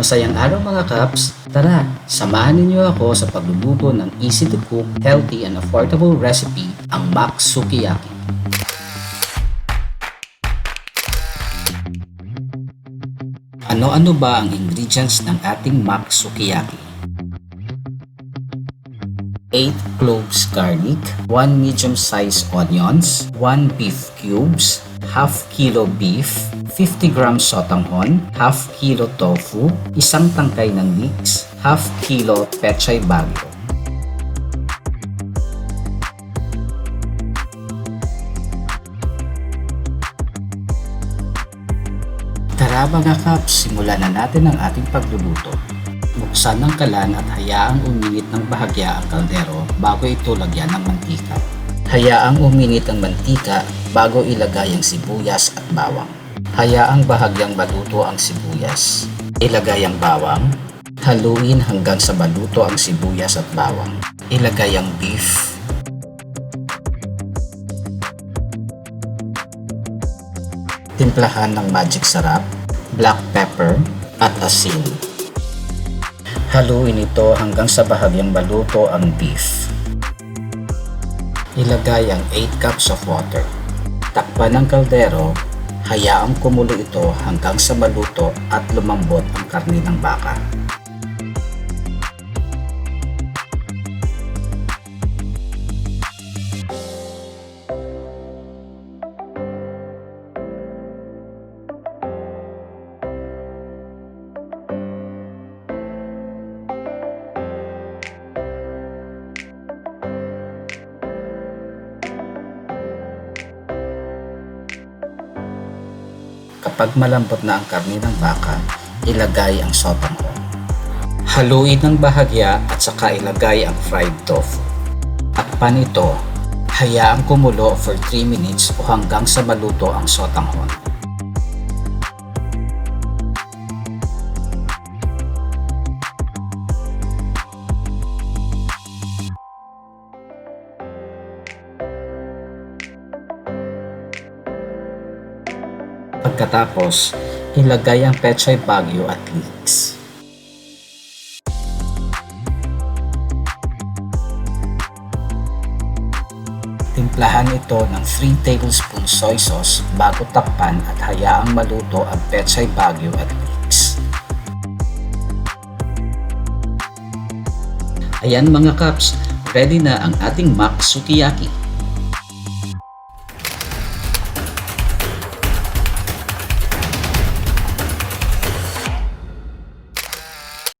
Masayang araw mga Kaps! Tara, samahan ninyo ako sa pagluluto ng easy to cook, healthy and affordable recipe, ang Sukiyaki. Ano-ano ba ang ingredients ng ating Sukiyaki? 8 cloves garlic, 1 medium-sized onions, 1 beef cubes, half kilo beef, 50 grams sotanghon, half kilo tofu, isang tangkay ng leeks, half kilo Pechay Baguio. Tara mga Kaps, simulan na natin ang ating pagluluto. Buksan ng kalan at hayaang uminit ng bahagya ang kaldero bago ito lagyan ng mantika. Hayaang uminit ang mantika bago ilagay ang sibuyas at bawang. Hayaang bahagyang maluto ang sibuyas. Ilagay ang bawang. Haluin hanggang sa maluto ang sibuyas at bawang. Ilagay ang beef. Timplahan ng magic sarap, black pepper, at asin. Haluin ito hanggang sa bahagyang maluto ang beef. Ilagay ang 8 cups of water. Takpan ng kaldero, hayaang kumulo ito hanggang sa maluto at lumambot ang karne ng baka. Kapag malambot na ang karne ng baka, ilagay ang sotanghon. Haluin ng bahagya at saka ilagay ang fried tofu. Takpan ito, hayaang kumulo for 3 minutes o hanggang sa maluto ang sotanghon. Pagkatapos, ilagay ang Pechay Baguio at Leeks. Timplahan ito ng 3 tablespoon soy sauce bago takpan at hayaang maluto ang Pechay Baguio at Leeks. Ayan mga Kaps, ready na ang ating Sukiyaki.